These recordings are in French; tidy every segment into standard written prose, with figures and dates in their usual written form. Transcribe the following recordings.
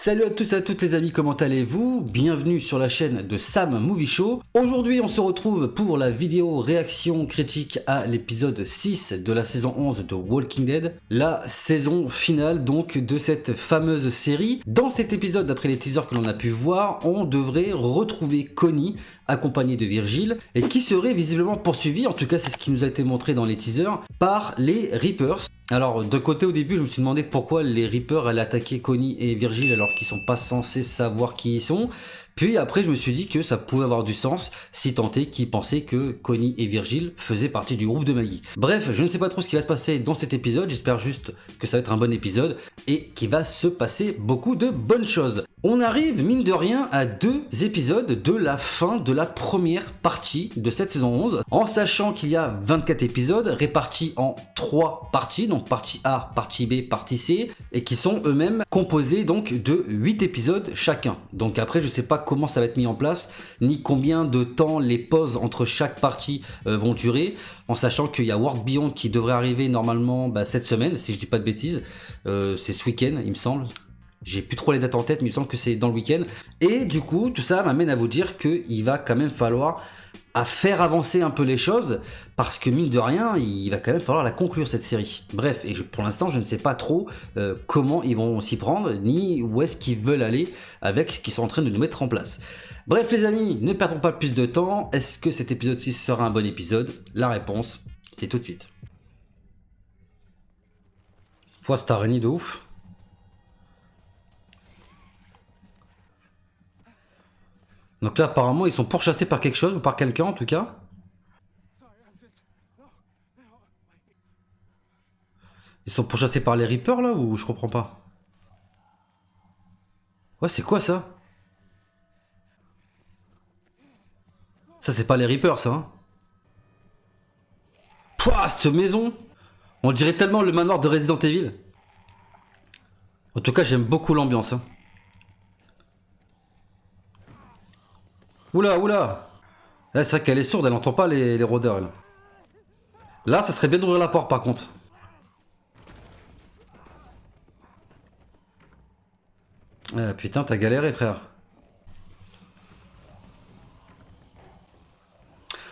Salut à tous et à toutes les amis, comment allez-vous? Bienvenue sur la chaîne de Sam Movie Show. Aujourd'hui on se retrouve pour la vidéo réaction critique à l'épisode 6 de la saison 11 de Walking Dead. La saison finale donc de cette fameuse série. Dans cet épisode, d'après les teasers que l'on a pu voir, on devrait retrouver Connie accompagnée de Virgile et qui serait visiblement poursuivie, en tout cas c'est ce qui nous a été montré dans les teasers, par les Reapers. Alors, de côté au début, je me suis demandé pourquoi les Reapers allaient attaquer Connie et Virgile alors qu'ils sont pas censés savoir qui ils sont. Puis après, je me suis dit que ça pouvait avoir du sens si tant est qu'ils pensaient que Connie et Virgile faisaient partie du groupe de Maggie. Bref, je ne sais pas trop ce qui va se passer dans cet épisode. J'espère juste que ça va être un bon épisode et qu'il va se passer beaucoup de bonnes choses. On arrive, mine de rien, à 2 épisodes de la fin de la première partie de cette saison 11, en sachant qu'il y a 24 épisodes répartis en 3 parties, donc partie A, partie B, partie C, et qui sont eux-mêmes composés donc de 8 épisodes chacun. Donc après, je sais pas comment ça va être mis en place, ni combien de temps les pauses entre chaque partie vont durer, en sachant qu'il y a World Beyond qui devrait arriver normalement cette semaine, si je dis pas de bêtises, c'est ce week-end, il me semble. J'ai plus trop les dates en tête, mais il me semble que c'est dans le week-end. Et du coup, tout ça m'amène à vous dire qu'il va quand même falloir faire avancer un peu les choses, parce que mine de rien, il va quand même falloir la conclure cette série. Bref, et pour l'instant, je ne sais pas trop comment ils vont s'y prendre, ni où est-ce qu'ils veulent aller avec ce qu'ils sont en train de nous mettre en place. Bref les amis, ne perdons pas plus de temps. Est-ce que cet épisode 6 sera un bon épisode? La réponse, c'est tout de suite. Pouah, cette araignée de ouf. Donc là, apparemment, ils sont pourchassés par quelque chose, ou par quelqu'un en tout cas. Ils sont pourchassés par les Reapers là, ou je comprends pas? Ouais, c'est quoi ça? Ça, c'est pas les Reapers, ça, hein? Pouah, cette maison! On dirait tellement le manoir de Resident Evil. En tout cas, j'aime beaucoup l'ambiance, hein. Oula, oula! C'est vrai qu'elle est sourde, elle n'entend pas les rôdeurs, elle. Là, ça serait bien d'ouvrir la porte, par contre. Ah, putain, t'as galéré, frère.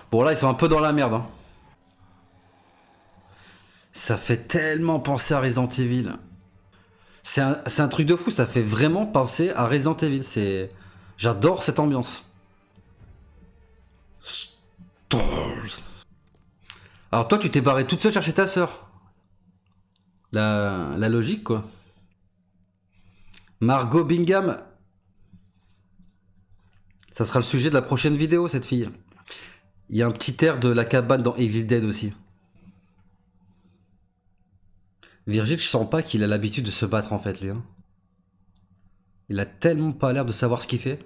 Bon, là, ils sont un peu dans la merde, hein. Ça fait tellement penser à Resident Evil. C'est un truc de fou, ça fait vraiment penser à Resident Evil. J'adore cette ambiance. Alors toi, tu t'es barré toute seule chercher ta sœur. La logique, quoi. Margot Bingham. Ça sera le sujet de la prochaine vidéo, cette fille. Il y a un petit air de la cabane dans Evil Dead aussi. Virgile, je sens pas qu'il a l'habitude de se battre en fait, lui. Hein. Il a tellement pas l'air de savoir ce qu'il fait.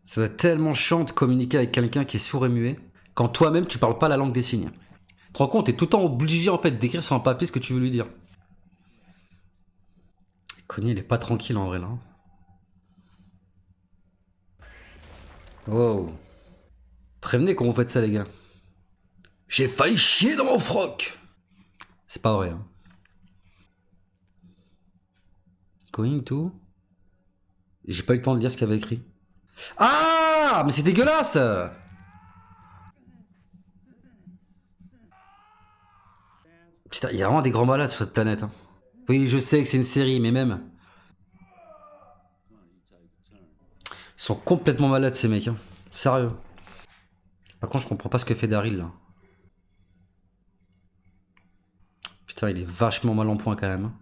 Ça va être tellement chiant de communiquer avec quelqu'un qui est sourd et muet quand toi-même tu parles pas la langue des signes. Tu te rends compte, t'es tout le temps obligé en fait d'écrire sur un papier ce que tu veux lui dire. Connie, il est pas tranquille en vrai là. Wow. Prévenez quand vous faites ça les gars. J'ai failli chier dans mon froc. C'est pas vrai. Hein. Going to. J'ai pas eu le temps de lire ce qu'il y avait écrit. Ah, mais c'est dégueulasse. Putain, il y a vraiment des grands malades sur cette planète. Hein. Oui, je sais que c'est une série, mais même. Ils sont complètement malades ces mecs. Hein. Sérieux. Par contre, je comprends pas ce que fait Daryl là. Putain, il est vachement mal en point quand même.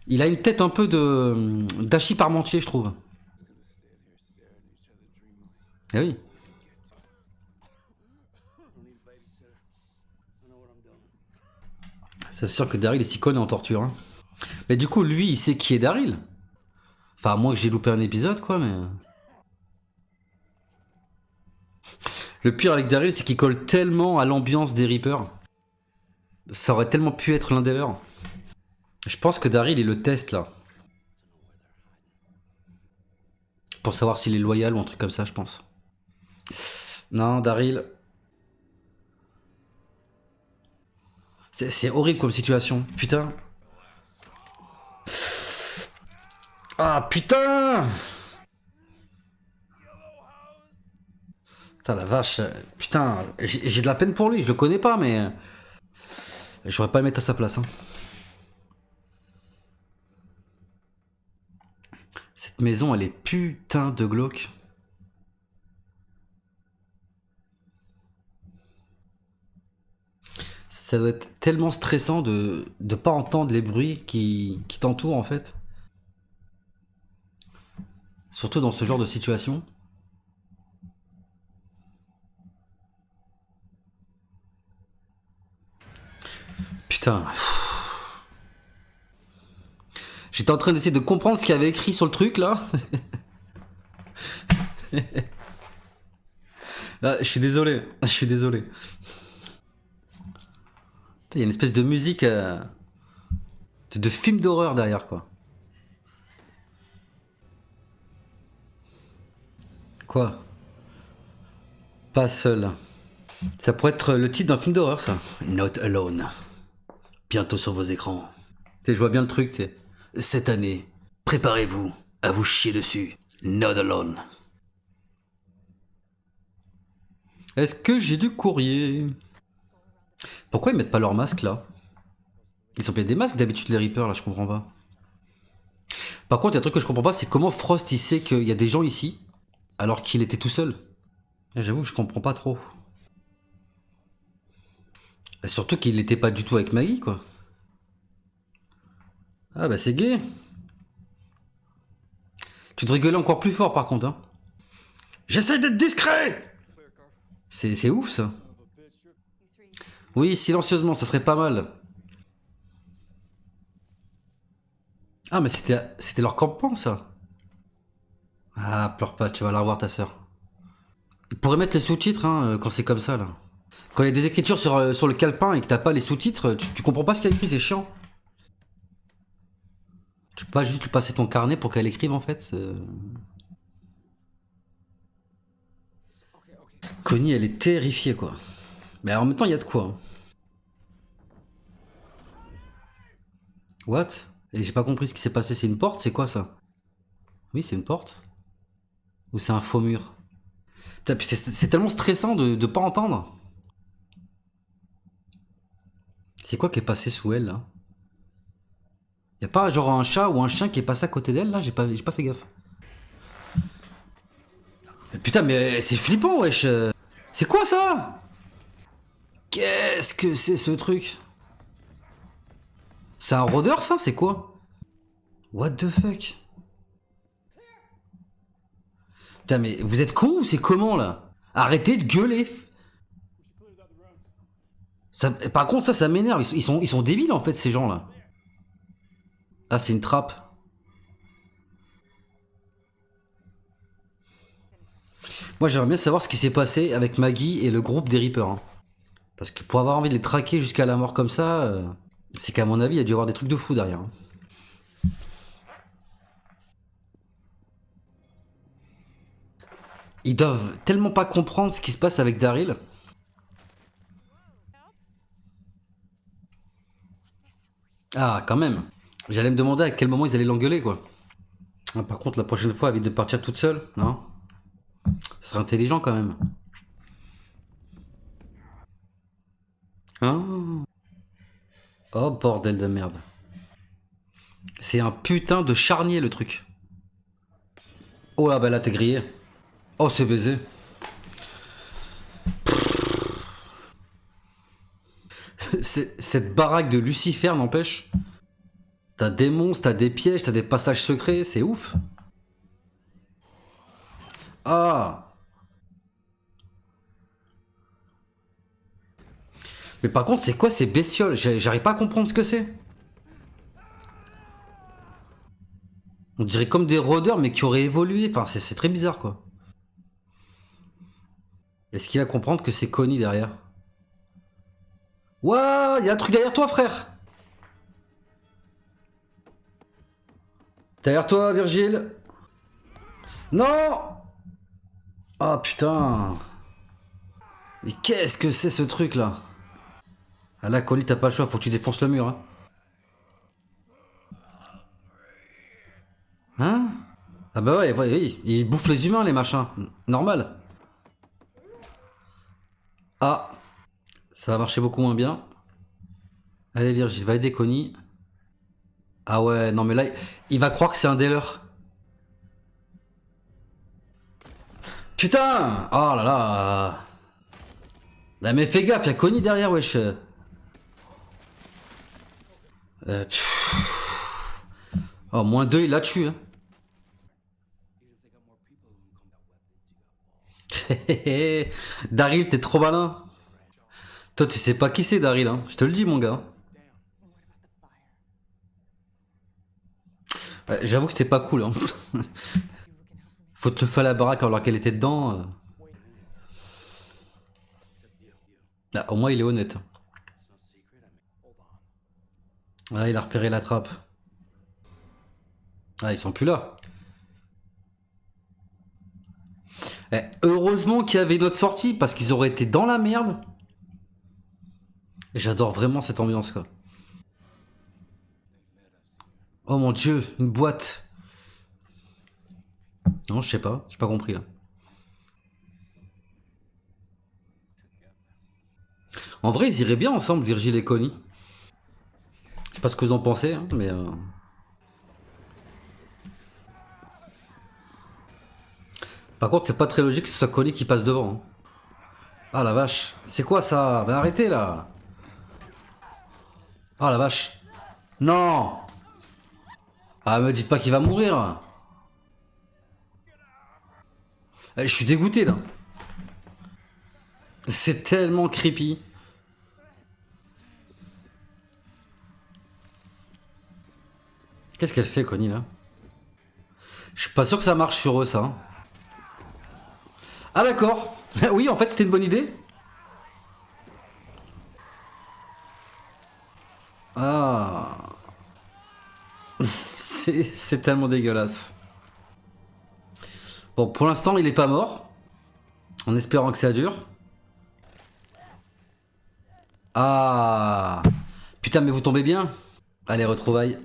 Il a une tête un peu d'Achille Parmentier, je trouve. Eh oui. C'est sûr que Daryl il s'y connaît en torture. Hein. Mais du coup, lui, il sait qui est Daryl. Enfin, à moins que j'ai loupé un épisode, quoi, mais... Le pire avec Daryl, c'est qu'il colle tellement à l'ambiance des Reapers. Ça aurait tellement pu être l'un des leurs. Je pense que Daryl est le test, là. Pour savoir s'il est loyal ou un truc comme ça, je pense. Non, Daryl... C'est horrible comme situation. Putain. Ah putain! Putain la vache, putain, j'ai de la peine pour lui, je le connais pas mais... J'aurais pas à le mettre à sa place. Hein. Cette maison elle est putain de glauque. Ça doit être tellement stressant de pas entendre les bruits qui t'entourent en fait. Surtout dans ce genre de situation. Putain. J'étais en train d'essayer de comprendre ce qu'il y avait écrit sur le truc là. Ah, je suis désolé. Je suis désolé. Il y a une espèce de musique de film d'horreur derrière quoi. Quoi? Pas seul. Ça pourrait être le titre d'un film d'horreur ça. Not Alone. Bientôt sur vos écrans. Tu sais, je vois bien le truc, tu sais. Cette année, préparez-vous à vous chier dessus. Not Alone. Est-ce que j'ai du courrier? Pourquoi ils mettent pas leur masque là? Ils ont bien des masques d'habitude les Reapers là, je comprends pas. Par contre, il y a un truc que je comprends pas, c'est comment Frost il sait qu'il y a des gens ici alors qu'il était tout seul. J'avoue que je comprends pas trop. Et surtout qu'il était pas du tout avec Maggie quoi. Ah bah c'est gay. Tu te rigolais encore plus fort par contre hein. J'essaie d'être discret. C'est ouf ça. Oui, silencieusement, ça serait pas mal. Ah mais c'était leur campement ça. Ah pleure pas, tu vas la revoir ta sœur. Ils pourraient mettre les sous-titres hein, quand c'est comme ça là. Quand il y a des écritures sur le calepin et que t'as pas les sous-titres, tu comprends pas ce qu'il y a écrit, c'est chiant. Tu peux pas juste lui passer ton carnet pour qu'elle écrive en fait. Connie elle est terrifiée quoi. Mais en même temps il y a de quoi. Hein. What? Et j'ai pas compris ce qui s'est passé, c'est une porte, c'est quoi ça? Oui c'est une porte. Ou c'est un faux mur? Putain, puis c'est tellement stressant de pas entendre. C'est quoi qui est passé sous elle là? Y'a pas genre un chat ou un chien qui est passé à côté d'elle là? J'ai pas fait gaffe. Mais putain mais c'est flippant wesh. C'est quoi ça? Qu'est-ce que c'est ce truc? C'est un rôdeur ça? C'est quoi? What the fuck? Putain mais vous êtes cons ou c'est comment là? Arrêtez de gueuler. Ça, par contre ça m'énerve. Ils sont débiles en fait ces gens là. Ah c'est une trappe. Moi j'aimerais bien savoir ce qui s'est passé avec Maggie et le groupe des Reapers. Hein. Parce que pour avoir envie de les traquer jusqu'à la mort comme ça, c'est qu'à mon avis il y a dû y avoir des trucs de fou derrière. Hein. Ils doivent tellement pas comprendre ce qui se passe avec Daryl. Ah, quand même. J'allais me demander à quel moment ils allaient l'engueuler, quoi. Ah, par contre, la prochaine fois, évite de partir toute seule, non? Ce serait intelligent, quand même. Hein? Oh, bordel de merde. C'est un putain de charnier, le truc. Oh là, bah là, t'es grillé. Oh, c'est baisé. Cette baraque de Lucifer n'empêche. T'as des monstres, t'as des pièges, t'as des passages secrets, c'est ouf. Ah. Mais par contre, c'est quoi ces bestioles? J'arrive pas à comprendre ce que c'est. On dirait comme des rôdeurs, mais qui auraient évolué. Enfin, c'est très bizarre, quoi. Est-ce qu'il va comprendre que c'est Connie derrière? Ouah, y a un truc derrière toi, frère. Derrière toi, Virgile. Non. Ah, putain. Mais qu'est-ce que c'est ce truc, là? Ah là, Connie, t'as pas le choix, faut que tu défonces le mur, hein. Hein? Ah bah ouais, oui, ils bouffent les humains, les machins. Normal. Ah, ça va marcher beaucoup moins bien. Allez, Virgile, va aider Connie. Ah ouais, non mais là, il va croire que c'est un des leurs. Putain! Oh là là! Ah, mais fais gaffe, y'a Connie derrière, wesh. Euh, oh, -2, il l'a tué. Hein. Daryl, t'es trop malin. Toi, tu sais pas qui c'est, Daryl, hein. Je te le dis, mon gars. Ouais, j'avoue que c'était pas cool. Hein. Faut te le faire à la baraque alors qu'elle était dedans. Ah, au moins, il est honnête. Ah, il a repéré la trappe. Ah, ils sont plus là. Eh, heureusement qu'il y avait notre sortie parce qu'ils auraient été dans la merde. J'adore vraiment cette ambiance, quoi. Oh mon dieu, une boîte. Non, je sais pas, j'ai pas compris là. En vrai, ils iraient bien ensemble, Virgile et Connie. Je sais pas ce que vous en pensez, hein, mais. Par contre, c'est pas très logique que ce soit Connie qui passe devant. Hein. Ah la vache, c'est quoi ça? Ben arrêtez là. Ah la vache. Non. Ah, me dites pas qu'il va mourir. Je suis dégoûté là. C'est tellement creepy. Qu'est-ce qu'elle fait, Connie là? Je suis pas sûr que ça marche sur eux, ça. Hein. Ah d'accord. Oui, en fait, c'était une bonne idée. Ah. C'est tellement dégueulasse. Bon, pour l'instant, il est pas mort. En espérant que ça dure. Ah. Putain, mais vous tombez bien. Allez, retrouvailles.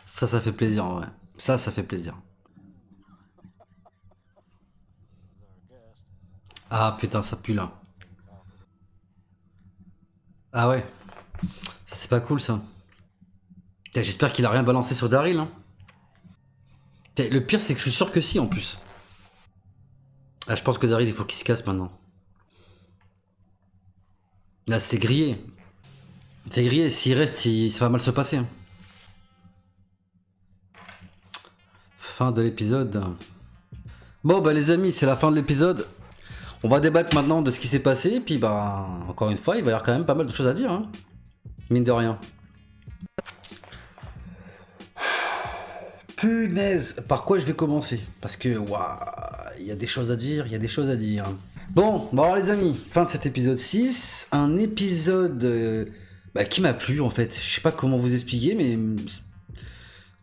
Ça fait plaisir en vrai. Ça fait plaisir. Ah putain, ça pue là. Ah ouais. Ça c'est pas cool ça. Putain, j'espère qu'il a rien balancé sur Daryl. Hein. Putain, le pire c'est que je suis sûr que si en plus. Ah, je pense que Daryl il faut qu'il se casse maintenant. Là c'est grillé. C'est grillé, s'il reste, ça va mal se passer. Hein. Fin de l'épisode. Bon bah les amis, c'est la fin de l'épisode. On va débattre maintenant de ce qui s'est passé, et puis bah encore une fois, il va y avoir quand même pas mal de choses à dire, hein. Mine de rien. Punaise, par quoi je vais commencer? Parce que waouh, il y a des choses à dire, il y a des choses à dire. Bon alors les amis, fin de cet épisode 6, un épisode qui m'a plu en fait. Je sais pas comment vous expliquer, mais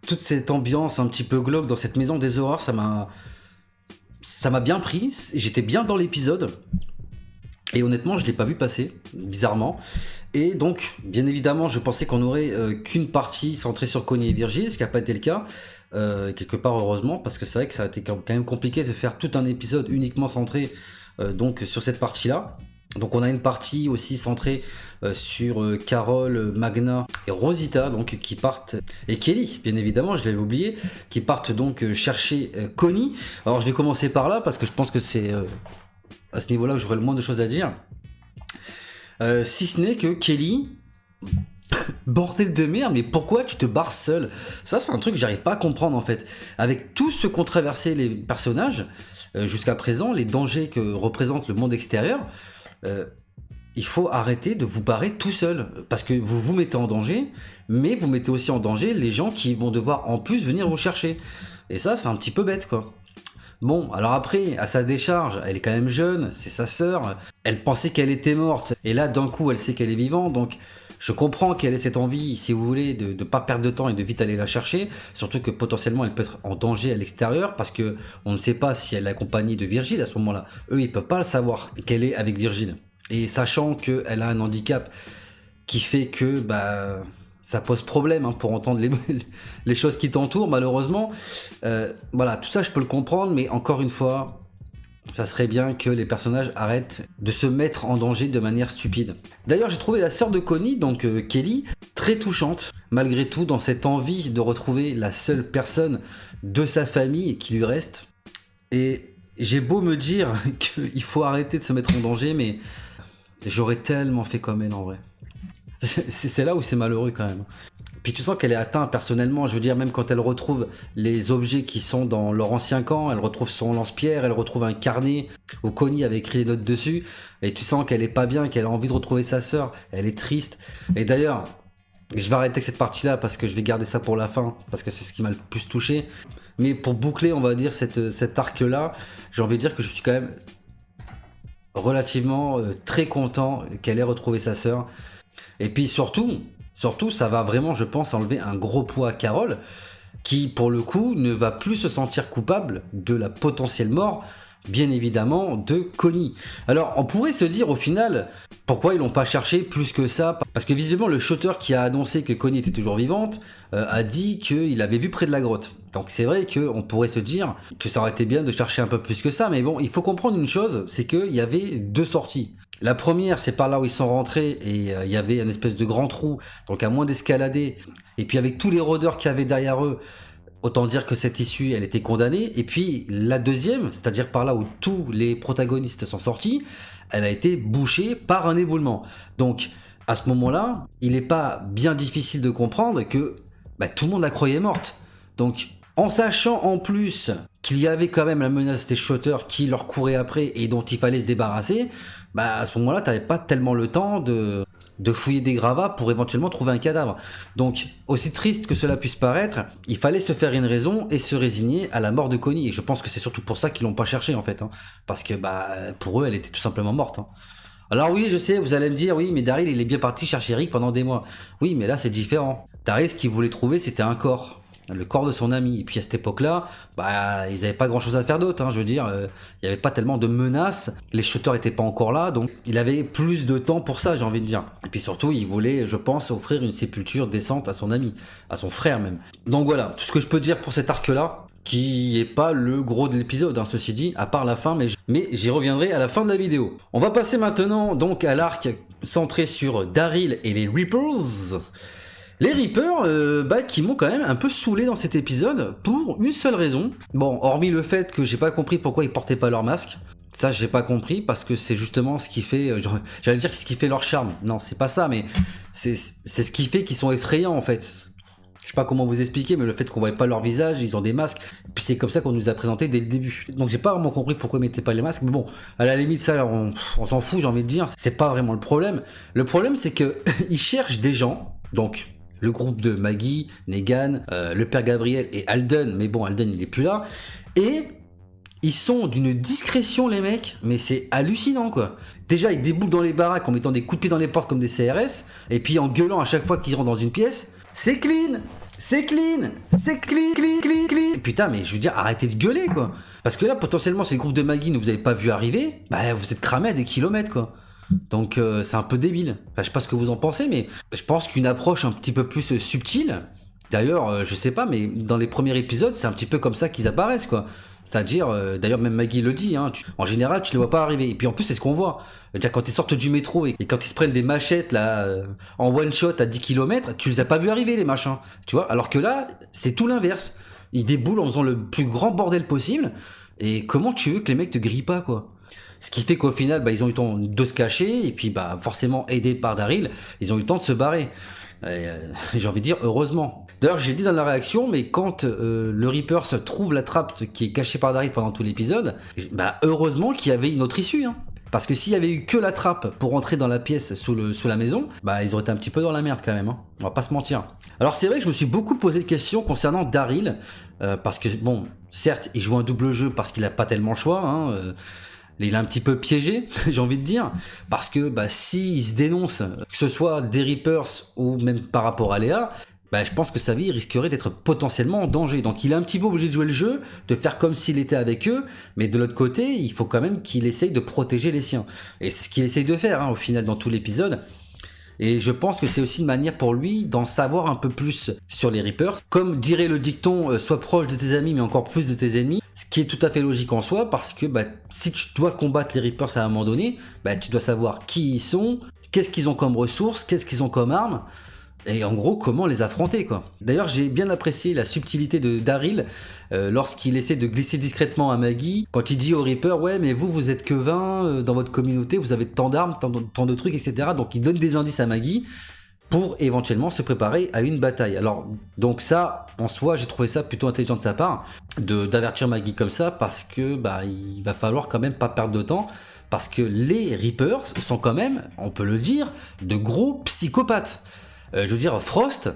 toute cette ambiance un petit peu glauque dans cette maison des horreurs, ça m'a bien pris. J'étais bien dans l'épisode. Et honnêtement, je l'ai pas vu passer, bizarrement. Et donc, bien évidemment, je pensais qu'on aurait qu'une partie centrée sur Connie et Virgile, ce qui n'a pas été le cas. Quelque part, heureusement, parce que c'est vrai que ça a été quand même compliqué de faire tout un épisode uniquement centré donc sur cette partie-là. Donc on a une partie aussi centrée sur Carole, Magna et Rosita, donc qui partent, et Kelly, bien évidemment, je l'avais oublié, qui partent donc chercher Connie. Alors je vais commencer par là, parce que je pense que c'est à ce niveau-là que j'aurai le moins de choses à dire. Si ce n'est que Kelly, bordel de merde, mais pourquoi tu te barres seul? Ça c'est un truc que j'arrive pas à comprendre en fait. Avec tout ce qu'ont traversé les personnages, jusqu'à présent, les dangers que représente le monde extérieur, il faut arrêter de vous barrer tout seul, parce que vous vous mettez en danger, mais vous mettez aussi en danger les gens qui vont devoir en plus venir vous chercher. Et ça c'est un petit peu bête quoi. Bon, alors après, à sa décharge, elle est quand même jeune, c'est sa sœur, elle pensait qu'elle était morte, et là d'un coup elle sait qu'elle est vivante, donc Je comprends qu'elle ait cette envie, si vous voulez, de ne pas perdre de temps et de vite aller la chercher, surtout que potentiellement elle peut être en danger à l'extérieur, parce que on ne sait pas si elle est accompagnée de Virgile à ce moment-là. Eux, ils peuvent pas le savoir qu'elle est avec Virgile. Et sachant qu'elle a un handicap qui fait que ça pose problème pour entendre les choses qui t'entourent, malheureusement. Voilà, tout ça je peux le comprendre, mais encore une fois, ça serait bien que les personnages arrêtent de se mettre en danger de manière stupide. D'ailleurs, j'ai trouvé la sœur de Connie, donc Kelly, très touchante, malgré tout, dans cette envie de retrouver la seule personne de sa famille qui lui reste. Et j'ai beau me dire qu'il faut arrêter de se mettre en danger, mais j'aurais tellement fait comme elle en vrai. C'est là où c'est malheureux quand même. Puis tu sens qu'elle est atteinte personnellement, je veux dire, même quand elle retrouve les objets qui sont dans leur ancien camp, elle retrouve son lance-pierre, elle retrouve un carnet où Connie avait écrit des notes dessus, et tu sens qu'elle est pas bien, qu'elle a envie de retrouver sa sœur, elle est triste. Et d'ailleurs, je vais arrêter avec cette partie-là parce que je vais garder ça pour la fin, parce que c'est ce qui m'a le plus touché. Mais pour boucler, on va dire, cet arc-là, j'ai envie de dire que je suis quand même relativement très content qu'elle ait retrouvé sa sœur. Et puis surtout, ça va vraiment, je pense, enlever un gros poids à Carole, qui, pour le coup, ne va plus se sentir coupable de la potentielle mort, bien évidemment, de Connie. Alors, on pourrait se dire, au final, pourquoi ils l'ont pas cherché plus que ça? Parce que visiblement, le shooter qui a annoncé que Connie était toujours vivante a dit qu'il avait vu près de la grotte. Donc c'est vrai qu'on pourrait se dire que ça aurait été bien de chercher un peu plus que ça, mais bon, il faut comprendre une chose, c'est qu'il y avait deux sorties. La première, c'est par là où ils sont rentrés et il y avait une espèce de grand trou, donc à moins d'escalader, et puis avec tous les rôdeurs qu'il y avait derrière eux, autant dire que cette issue, elle était condamnée. Et puis la deuxième, c'est-à-dire par là où tous les protagonistes sont sortis, elle a été bouchée par un éboulement. Donc à ce moment-là, il n'est pas bien difficile de comprendre que tout le monde la croyait morte. Donc en sachant en plus qu'il y avait quand même la menace des shooters qui leur couraient après et dont il fallait se débarrasser, à ce moment-là, tu n'avais pas tellement le temps de fouiller des gravats pour éventuellement trouver un cadavre. Donc, aussi triste que cela puisse paraître, il fallait se faire une raison et se résigner à la mort de Connie. Et je pense que c'est surtout pour ça qu'ils l'ont pas cherché en fait, parce que pour eux, elle était tout simplement morte. Alors oui, je sais, vous allez me dire, oui, mais Daryl, il est bien parti chercher Rick pendant des mois. Oui, mais là, c'est différent. Daryl, ce qu'il voulait trouver, c'était un corps. Le corps de son ami. Et puis à cette époque-là, ils n'avaient pas grand-chose à faire d'autre. Je veux dire, il n'y avait pas tellement de menaces. Les shooters n'étaient pas encore là, donc il avait plus de temps pour ça, j'ai envie de dire. Et puis surtout, il voulait, je pense, offrir une sépulture décente à son ami, à son frère même. Donc voilà, tout ce que je peux dire pour cet arc-là, qui est pas le gros de l'épisode, ceci dit, à part la fin, mais j'y reviendrai à la fin de la vidéo. On va passer maintenant donc à l'arc centré sur Daryl et les Reapers. Les Reapers qui m'ont quand même un peu saoulé dans cet épisode pour une seule raison. Bon, hormis le fait que j'ai pas compris pourquoi ils portaient pas leur masque. Ça, j'ai pas compris parce que c'est justement ce qui fait, j'allais dire ce qui fait leur charme. Non, c'est pas ça, mais c'est ce qui fait qu'ils sont effrayants en fait. Je sais pas comment vous expliquer, mais le fait qu'on voyait pas leur visage, ils ont des masques, puis c'est comme ça qu'on nous a présenté dès le début. Donc j'ai pas vraiment compris pourquoi ils mettaient pas les masques, mais bon, à la limite ça, on s'en fout, j'ai envie de dire. C'est pas vraiment le problème. Le problème, c'est que ils cherchent des gens, donc le groupe de Maggie, Negan, le père Gabriel et Alden, mais bon, Alden il est plus là, et ils sont d'une discrétion les mecs, mais c'est hallucinant quoi. Déjà ils déboulent dans les baraques en mettant des coups de pied dans les portes comme des CRS, et puis en gueulant à chaque fois qu'ils rentrent dans une pièce, c'est clean, c'est clean, c'est clean, clean, clean, clean. Putain, mais je veux dire, arrêtez de gueuler quoi. Parce que là potentiellement c'est le groupe de Maggie, ne vous avez pas vu arriver, vous êtes cramés à des kilomètres quoi. Donc c'est un peu débile. Enfin, je sais pas ce que vous en pensez, mais je pense qu'une approche un petit peu plus subtile, d'ailleurs, je sais pas, mais dans les premiers épisodes, c'est un petit peu comme ça qu'ils apparaissent, quoi. C'est-à-dire, d'ailleurs, même Maggie le dit, en général, tu les vois pas arriver. Et puis en plus, c'est ce qu'on voit. C'est-à-dire, quand ils sortent du métro et quand ils se prennent des machettes, là, en one-shot à 10 km, tu les as pas vus arriver, les machins. Tu vois, alors que là, c'est tout l'inverse. Ils déboulent en faisant le plus grand bordel possible. Et comment tu veux que les mecs te grillent pas, quoi? Ce qui fait qu'au final, ils ont eu le temps de se cacher, et puis forcément aidés par Daryl, ils ont eu le temps de se barrer. J'ai envie de dire heureusement. D'ailleurs, j'ai dit dans la réaction, mais quand le Reaper se trouve la trappe qui est cachée par Daryl pendant tout l'épisode, heureusement qu'il y avait une autre issue. Parce que s'il y avait eu que la trappe pour entrer dans la pièce sous la maison, ils auraient été un petit peu dans la merde quand même. On va pas se mentir. Alors c'est vrai que je me suis beaucoup posé de questions concernant Daryl, parce que bon, certes, il joue un double jeu parce qu'il a pas tellement le choix. il est un petit peu piégé, j'ai envie de dire, parce que s'il se dénonce, que ce soit des Reapers ou même par rapport à Léa, je pense que sa vie risquerait d'être potentiellement en danger. Donc il est un petit peu obligé de jouer le jeu, de faire comme s'il était avec eux, mais de l'autre côté, il faut quand même qu'il essaye de protéger les siens. Et c'est ce qu'il essaye de faire au final dans tout l'épisode. Et je pense que c'est aussi une manière pour lui d'en savoir un peu plus sur les Reapers. Comme dirait le dicton, sois proche de tes amis mais encore plus de tes ennemis. Ce qui est tout à fait logique en soi parce que si tu dois combattre les Reapers à un moment donné, tu dois savoir qui ils sont, qu'est-ce qu'ils ont comme ressources, qu'est-ce qu'ils ont comme armes. Et en gros, comment les affronter, quoi. D'ailleurs, j'ai bien apprécié la subtilité de Daryl lorsqu'il essaie de glisser discrètement à Maggie, quand il dit au Reaper, ouais, mais vous êtes que 20 dans votre communauté, vous avez tant d'armes, tant de trucs, etc. Donc, il donne des indices à Maggie pour éventuellement se préparer à une bataille. Alors, donc ça, en soi, j'ai trouvé ça plutôt intelligent de sa part, d'avertir Maggie comme ça, parce que il va falloir quand même pas perdre de temps, parce que les Reapers sont quand même, on peut le dire, de gros psychopathes. Je veux dire, Frost,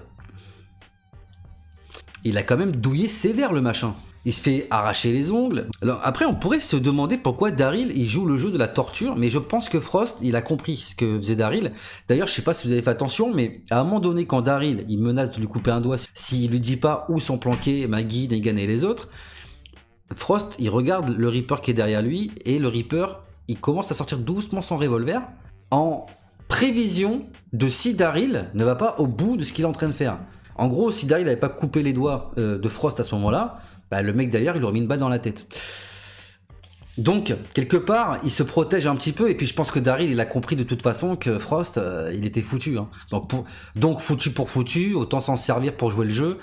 il a quand même douillé sévère le machin. Il se fait arracher les ongles. Alors après, on pourrait se demander pourquoi Daryl il joue le jeu de la torture, mais je pense que Frost, il a compris ce que faisait Daryl. D'ailleurs, je sais pas si vous avez fait attention, mais à un moment donné, quand Daryl il menace de lui couper un doigt, s'il lui dit pas où sont planqués Maggie, Negan et les autres, Frost, il regarde le Reaper qui est derrière lui, et le Reaper, il commence à sortir doucement son revolver en prévision de si Daryl ne va pas au bout de ce qu'il est en train de faire. En gros, si Daryl n'avait pas coupé les doigts de Frost à ce moment-là, le mec derrière, il aurait mis une balle dans la tête. Donc, quelque part, il se protège un petit peu, et puis je pense que Daryl, il a compris de toute façon que Frost, il était foutu. Donc foutu pour foutu, autant s'en servir pour jouer le jeu,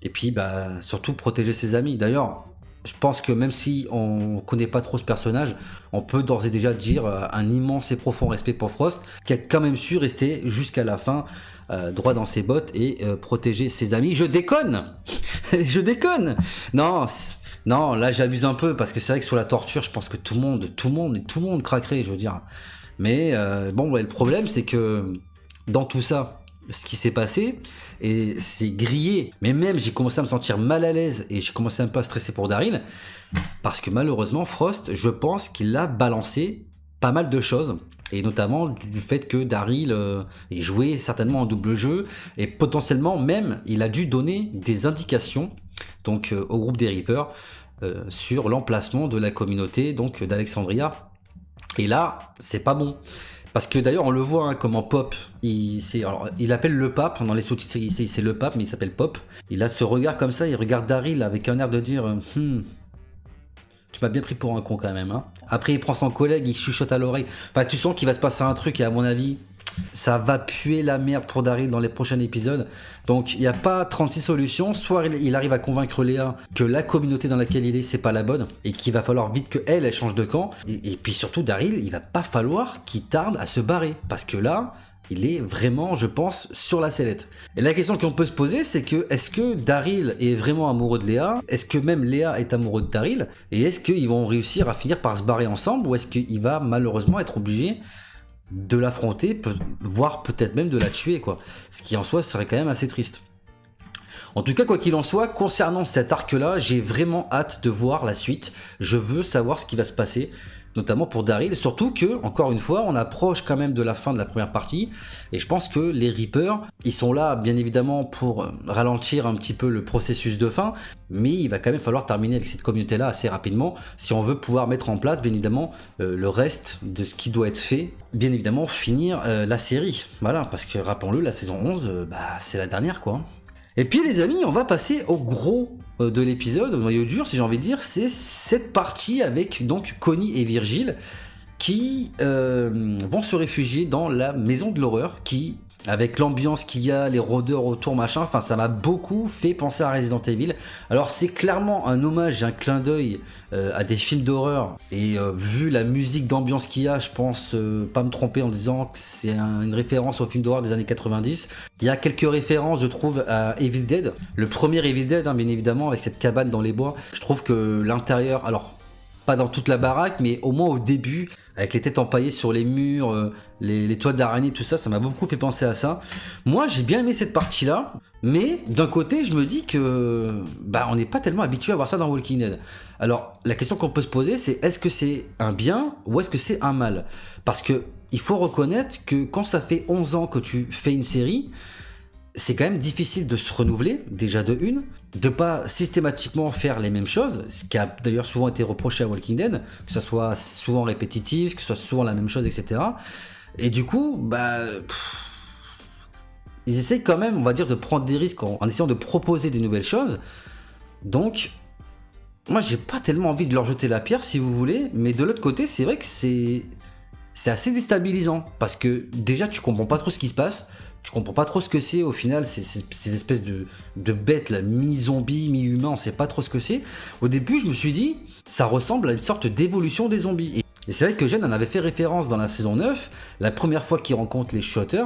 et puis surtout protéger ses amis. D'ailleurs, je pense que même si on connaît pas trop ce personnage, on peut d'ores et déjà dire un immense et profond respect pour Frost, qui a quand même su rester jusqu'à la fin droit dans ses bottes et protéger ses amis. Je déconne. Je déconne. Non, là j'abuse un peu parce que c'est vrai que sur la torture, je pense que tout le monde craquerait, je veux dire. Mais le problème c'est que dans tout ça, ce qui s'est passé, et c'est grillé, mais même j'ai commencé à me sentir mal à l'aise et j'ai commencé un peu à stresser pour Daryl, parce que malheureusement Frost, je pense qu'il a balancé pas mal de choses, et notamment du fait que Daryl ait joué certainement en double jeu, et potentiellement même il a dû donner des indications donc au groupe des Reapers sur l'emplacement de la communauté donc d'Alexandria, et là c'est pas bon. Parce que d'ailleurs on le voit comment Pop, il appelle le pape, dans les sous-titres c'est le pape mais il s'appelle Pop. Il a ce regard comme ça, il regarde Daryl avec un air de dire tu m'as bien pris pour un con quand même. Après il prend son collègue, il chuchote à l'oreille. Tu sens qu'il va se passer un truc et à mon avis ça va puer la merde pour Daryl dans les prochains épisodes. Donc il n'y a pas 36 solutions. Soit il arrive à convaincre Léa que la communauté dans laquelle il est c'est pas la bonne et qu'il va falloir vite qu'elle change de camp. Et puis surtout Daryl, il va pas falloir qu'il tarde à se barrer. Parce que là, il est vraiment, je pense, sur la sellette. Et la question qu'on peut se poser, c'est que est-ce que Daryl est vraiment amoureux de Léa? Est-ce que même Léa est amoureux de Daryl? Et est-ce qu'ils vont réussir à finir par se barrer ensemble? Ou est-ce qu'il va malheureusement être obligé de l'affronter, voire peut-être même de la tuer, quoi. Ce qui en soi serait quand même assez triste. En tout cas, quoi qu'il en soit, concernant cet arc-là, j'ai vraiment hâte de voir la suite. Je veux savoir ce qui va se passer, notamment pour Daryl, surtout que, encore une fois, on approche quand même de la fin de la première partie, et je pense que les Reapers, ils sont là, bien évidemment, pour ralentir un petit peu le processus de fin, mais il va quand même falloir terminer avec cette communauté-là assez rapidement, si on veut pouvoir mettre en place, bien évidemment, le reste de ce qui doit être fait, bien évidemment, finir la série. Voilà, parce que, rappelons-le, la saison 11, c'est la dernière, quoi. Et puis les amis, on va passer au gros de l'épisode, au noyau dur si j'ai envie de dire, c'est cette partie avec donc Connie et Virgile qui vont se réfugier dans la maison de l'horreur qui, avec l'ambiance qu'il y a, les rôdeurs autour, machin, ça m'a beaucoup fait penser à Resident Evil. Alors c'est clairement un hommage, un clin d'œil à des films d'horreur, et vu la musique d'ambiance qu'il y a, je pense pas me tromper en disant que c'est une référence aux films d'horreur des années 90. Il y a quelques références, je trouve, à Evil Dead, le premier Evil Dead, bien évidemment, avec cette cabane dans les bois. Je trouve que l'intérieur, alors pas dans toute la baraque, mais au moins au début, avec les têtes empaillées sur les murs, les toiles d'araignée, tout ça, ça m'a beaucoup fait penser à ça. Moi, j'ai bien aimé cette partie-là, mais d'un côté, je me dis que on n'est pas tellement habitué à voir ça dans Walking Dead. Alors, la question qu'on peut se poser, c'est est-ce que c'est un bien ou est-ce que c'est un mal? Parce que il faut reconnaître que quand ça fait 11 ans que tu fais une série, c'est quand même difficile de se renouveler, déjà de une, de pas systématiquement faire les mêmes choses, ce qui a d'ailleurs souvent été reproché à Walking Dead, que ça soit souvent répétitif, que ce soit souvent la même chose, etc. Et du coup, ils essayent quand même, on va dire, de prendre des risques en essayant de proposer des nouvelles choses. Donc, moi, j'ai pas tellement envie de leur jeter la pierre, si vous voulez, mais de l'autre côté, c'est vrai que c'est assez déstabilisant, parce que déjà, tu comprends pas trop ce qui se passe. Je comprends pas trop ce que c'est au final, ces espèces de bêtes là, mi-zombies, mi-humains, on sait pas trop ce que c'est. Au début, je me suis dit, ça ressemble à une sorte d'évolution des zombies. Et c'est vrai que Jen en avait fait référence dans la saison 9, la première fois qu'il rencontre les shotters,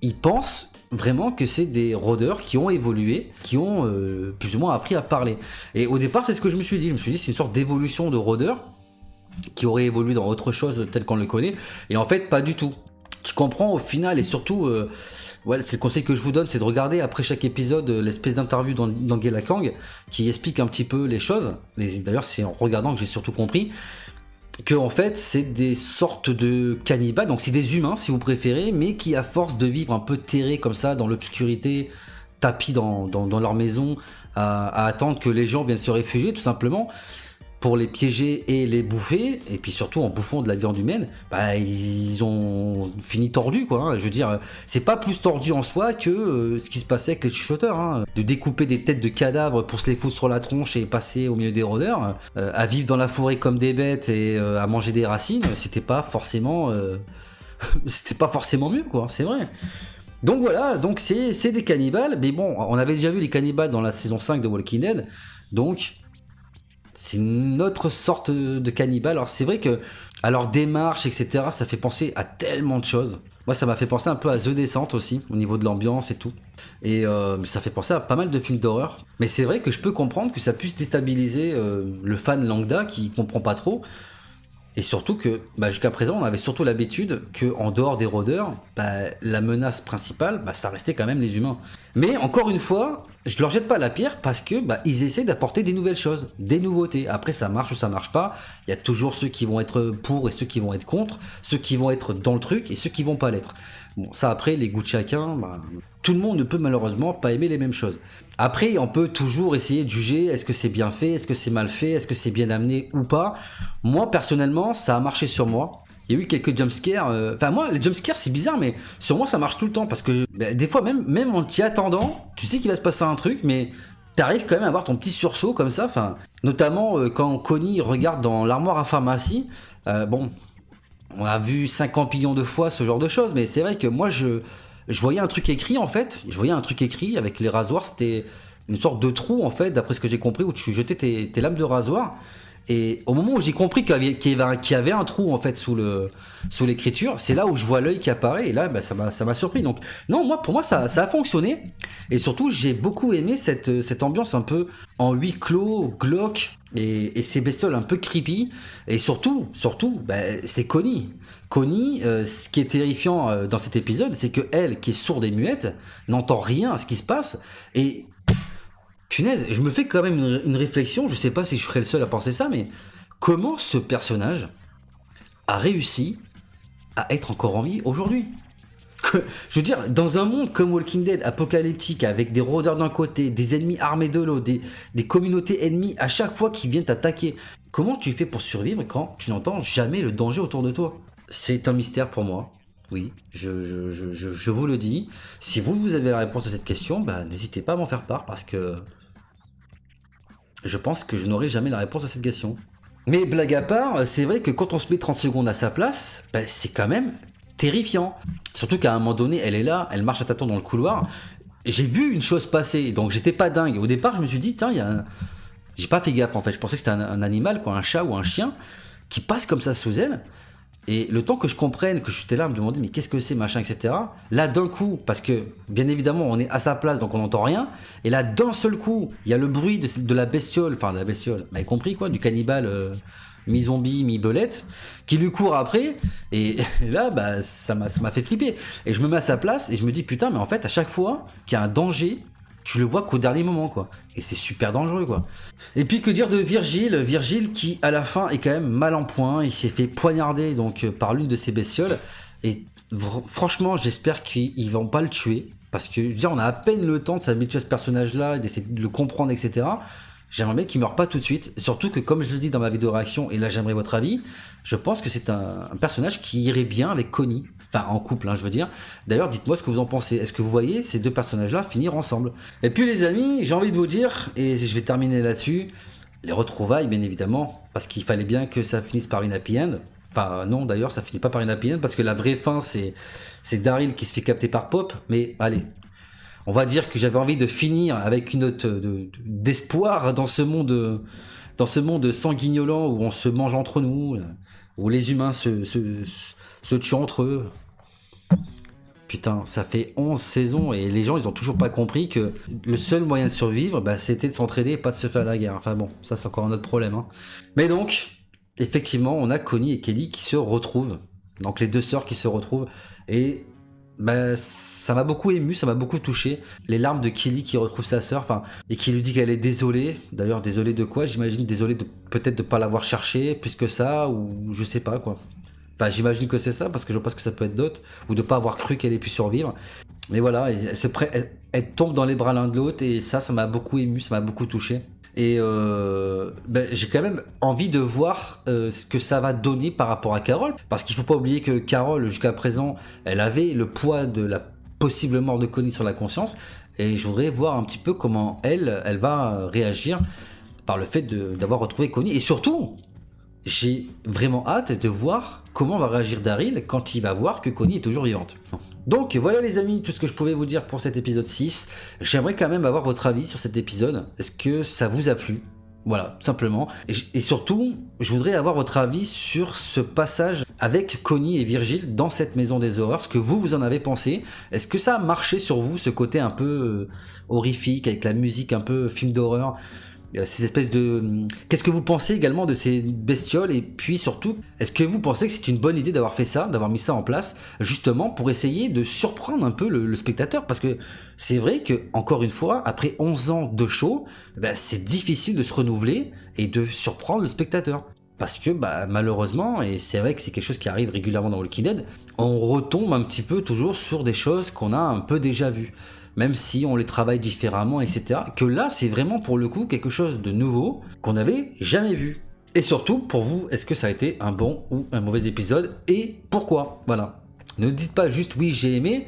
il pense vraiment que c'est des rôdeurs qui ont évolué, qui ont plus ou moins appris à parler. Et au départ, c'est ce que je me suis dit, c'est une sorte d'évolution de rôdeurs qui aurait évolué dans autre chose tel qu'on le connaît, et en fait, pas du tout. Je comprends au final, et surtout, c'est le conseil que je vous donne, c'est de regarder après chaque épisode l'espèce d'interview d'Angela Kang qui explique un petit peu les choses. Et d'ailleurs, c'est en regardant que j'ai surtout compris que en fait, c'est des sortes de cannibales, donc c'est des humains si vous préférez, mais qui à force de vivre un peu terrés comme ça dans l'obscurité, tapis dans leur maison, à attendre que les gens viennent se réfugier tout simplement, pour les piéger et les bouffer, et puis surtout en bouffant de la viande humaine, ils ont fini tordus, quoi. Hein. Je veux dire, c'est pas plus tordu en soi que ce qui se passait avec les chuchoteurs, hein. De découper des têtes de cadavres pour se les foutre sur la tronche et passer au milieu des rôdeurs, à vivre dans la forêt comme des bêtes et à manger des racines, c'était pas forcément mieux, quoi. C'est vrai. Donc voilà, donc c'est des cannibales, mais bon, on avait déjà vu les cannibales dans la saison 5 de Walking Dead, donc c'est une autre sorte de cannibale. Alors c'est vrai que à leur démarche, etc., ça fait penser à tellement de choses. Moi, ça m'a fait penser un peu à The Descent aussi, au niveau de l'ambiance et tout. Et ça fait penser à pas mal de films d'horreur. Mais c'est vrai que je peux comprendre que ça puisse déstabiliser le fan lambda qui comprend pas trop. Et surtout que jusqu'à présent, on avait surtout l'habitude qu'en dehors des rôdeurs, la menace principale, ça restait quand même les humains. Mais encore une fois, je leur jette pas la pierre parce que ils essaient d'apporter des nouvelles choses, des nouveautés. Après, ça marche ou ça marche pas. Il y a toujours ceux qui vont être pour et ceux qui vont être contre, ceux qui vont être dans le truc et ceux qui vont pas l'être. Bon, ça après, les goûts de chacun, tout le monde ne peut malheureusement pas aimer les mêmes choses. Après, on peut toujours essayer de juger, est-ce que c'est bien fait, est-ce que c'est mal fait, est-ce que c'est bien amené ou pas. Moi, personnellement, ça a marché sur moi. Il y a eu quelques jumpscares. Moi, les jumpscares, c'est bizarre, mais sur moi, ça marche tout le temps. Parce que des fois, même en t'y attendant, tu sais qu'il va se passer un truc, mais t'arrives quand même à avoir ton petit sursaut comme ça. Notamment quand Connie regarde dans l'armoire à pharmacie. On a vu 50 millions de fois ce genre de choses, mais c'est vrai que moi, je voyais un truc écrit, en fait. Je voyais un truc écrit avec les rasoirs. C'était une sorte de trou, en fait, d'après ce que j'ai compris, où tu jetais tes lames de rasoir. Et au moment où j'ai compris qu'il y avait un trou en fait sous l'écriture, c'est là où je vois l'œil qui apparaît et là ça m'a surpris. Donc non, pour moi ça a fonctionné et surtout j'ai beaucoup aimé cette ambiance un peu en huis clos, glauque et ces bestioles un peu creepy et surtout c'est Connie. Connie, ce qui est terrifiant dans cet épisode, c'est que elle qui est sourde et muette n'entend rien à ce qui se passe et punaise, je me fais quand même une réflexion, je sais pas si je serais le seul à penser ça, mais comment ce personnage a réussi à être encore en vie aujourd'hui? Je veux dire, dans un monde comme Walking Dead, apocalyptique, avec des rôdeurs d'un côté, des ennemis armés de l'autre, des communautés ennemies à chaque fois qui viennent t'attaquer, comment tu fais pour survivre quand tu n'entends jamais le danger autour de toi? C'est un mystère pour moi. Oui, je vous le dis. Si vous avez la réponse à cette question, n'hésitez pas à m'en faire part parce que je pense que je n'aurai jamais la réponse à cette question. Mais blague à part, c'est vrai que quand on se met 30 secondes à sa place, c'est quand même terrifiant. Surtout qu'à un moment donné, elle est là, elle marche à tâtons dans le couloir. J'ai vu une chose passer, donc j'étais pas dingue. Au départ, je me suis dit, tiens, j'ai pas fait gaffe en fait. Je pensais que c'était un animal, quoi, un chat ou un chien, qui passe comme ça sous elle. Et le temps que je comprenne, que j'étais là à me demander mais qu'est-ce que c'est, machin, etc. Là d'un coup, parce que bien évidemment on est à sa place donc on n'entend rien. Et là d'un seul coup, il y a le bruit de la bestiole, enfin de la bestiole, vous avez compris quoi, du cannibale mi-zombie, mi-belette, qui lui court après, et là, bah, ça m'a fait flipper. Et je me mets à sa place, et je me dis, putain, mais en fait, à chaque fois qu'il y a un danger, tu le vois qu'au dernier moment, quoi. Et c'est super dangereux, quoi. Et puis, que dire de Virgile qui, à la fin, est quand même mal en point, il s'est fait poignarder, donc, par l'une de ses bestioles, et franchement, j'espère qu'ils vont pas le tuer, parce que, je veux dire, on a à peine le temps de s'habituer à ce personnage-là, d'essayer de le comprendre, etc., j'aimerais bien qu'il meure pas tout de suite, surtout que comme je le dis dans ma vidéo réaction, et là j'aimerais votre avis, je pense que c'est un personnage qui irait bien avec Connie, enfin en couple hein, je veux dire. D'ailleurs dites-moi ce que vous en pensez, est-ce que vous voyez ces deux personnages là finir ensemble? Et puis les amis, j'ai envie de vous dire, et je vais terminer là-dessus, les retrouvailles bien évidemment, parce qu'il fallait bien que ça finisse par une happy end. Enfin non d'ailleurs ça finit pas par une happy end, parce que la vraie fin c'est Daryl qui se fait capter par Pop, mais allez. On va dire que j'avais envie de finir avec une note d'espoir dans ce monde sanguignolant où on se mange entre nous, où les humains se tuent entre eux. Putain, ça fait 11 saisons et les gens ils ont toujours pas compris que le seul moyen de survivre, bah, c'était de s'entraider et pas de se faire la guerre. Enfin bon, ça c'est encore un autre problème. Hein. Mais donc, effectivement, on a Connie et Kelly qui se retrouvent. Donc les deux sœurs qui se retrouvent et bah, ça m'a beaucoup ému, ça m'a beaucoup touché. Les larmes de Kelly qui retrouve sa sœur, et qui lui dit qu'elle est désolée. D'ailleurs, désolée de quoi? J'imagine désolée de peut-être de pas l'avoir cherché plus que ça, ou je sais pas quoi. Enfin, j'imagine que c'est ça parce que je pense que ça peut être d'autres, ou de pas avoir cru qu'elle ait pu survivre. Mais voilà, elle tombe dans les bras l'un de l'autre et ça m'a beaucoup ému, ça m'a beaucoup touché. Et j'ai quand même envie de voir ce que ça va donner par rapport à Carol, parce qu'il faut pas oublier que Carol jusqu'à présent elle avait le poids de la possible mort de Connie sur la conscience, et je voudrais voir un petit peu comment elle va réagir par le fait d'avoir retrouvé Connie, et surtout j'ai vraiment hâte de voir comment va réagir Daryl quand il va voir que Connie est toujours vivante. Donc voilà les amis, tout ce que je pouvais vous dire pour cet épisode 6. J'aimerais quand même avoir votre avis sur cet épisode. Est-ce que ça vous a plu? Voilà, simplement. Et surtout, je voudrais avoir votre avis sur ce passage avec Connie et Virgile dans cette maison des horreurs. Ce que vous en avez pensé. Est-ce que ça a marché sur vous, ce côté un peu horrifique, avec la musique un peu film d'horreur? Ces espèces de... Qu'est-ce que vous pensez également de ces bestioles? Et puis surtout, est-ce que vous pensez que c'est une bonne idée d'avoir fait ça, d'avoir mis ça en place, justement pour essayer de surprendre un peu le spectateur? Parce que c'est vrai que, encore une fois, après 11 ans de show, c'est difficile de se renouveler et de surprendre le spectateur. Parce que malheureusement, et c'est vrai que c'est quelque chose qui arrive régulièrement dans Walking Dead, on retombe un petit peu toujours sur des choses qu'on a un peu déjà vues. Même si on les travaille différemment, etc. Que là, c'est vraiment pour le coup quelque chose de nouveau qu'on n'avait jamais vu. Et surtout, pour vous, est-ce que ça a été un bon ou un mauvais épisode? Et pourquoi? Voilà. Ne dites pas juste oui j'ai aimé,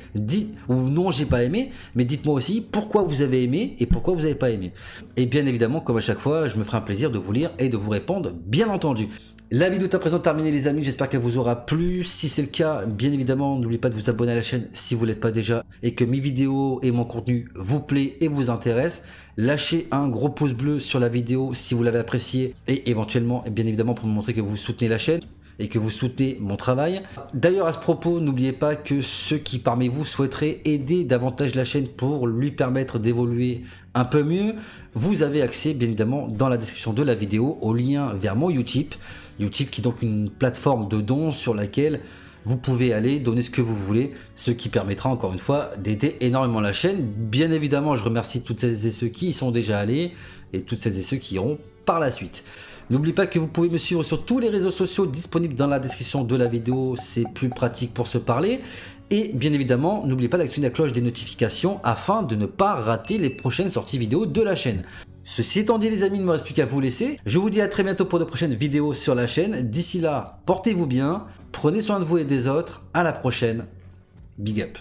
ou non j'ai pas aimé, mais dites-moi aussi pourquoi vous avez aimé et pourquoi vous n'avez pas aimé. Et bien évidemment, comme à chaque fois, je me ferai un plaisir de vous lire et de vous répondre, bien entendu. La vidéo est à présent terminée les amis, j'espère qu'elle vous aura plu. Si c'est le cas, bien évidemment, n'oubliez pas de vous abonner à la chaîne si vous ne l'êtes pas déjà et que mes vidéos et mon contenu vous plaît et vous intéresse. Lâchez un gros pouce bleu sur la vidéo si vous l'avez appréciée et éventuellement, bien évidemment, pour me montrer que vous soutenez la chaîne et que vous soutenez mon travail. D'ailleurs à ce propos, n'oubliez pas que ceux qui parmi vous souhaiteraient aider davantage la chaîne pour lui permettre d'évoluer un peu mieux, vous avez accès bien évidemment dans la description de la vidéo au lien vers mon Utip. Utip qui est donc une plateforme de dons sur laquelle vous pouvez aller donner ce que vous voulez, ce qui permettra encore une fois d'aider énormément la chaîne. Bien évidemment, je remercie toutes celles et ceux qui y sont déjà allés et toutes celles et ceux qui iront par la suite. N'oubliez pas que vous pouvez me suivre sur tous les réseaux sociaux disponibles dans la description de la vidéo, c'est plus pratique pour se parler. Et bien évidemment, n'oubliez pas d'actionner la cloche des notifications afin de ne pas rater les prochaines sorties vidéo de la chaîne. Ceci étant dit les amis, il ne me reste plus qu'à vous laisser. Je vous dis à très bientôt pour de prochaines vidéos sur la chaîne. D'ici là, portez-vous bien, prenez soin de vous et des autres. À la prochaine. Big up.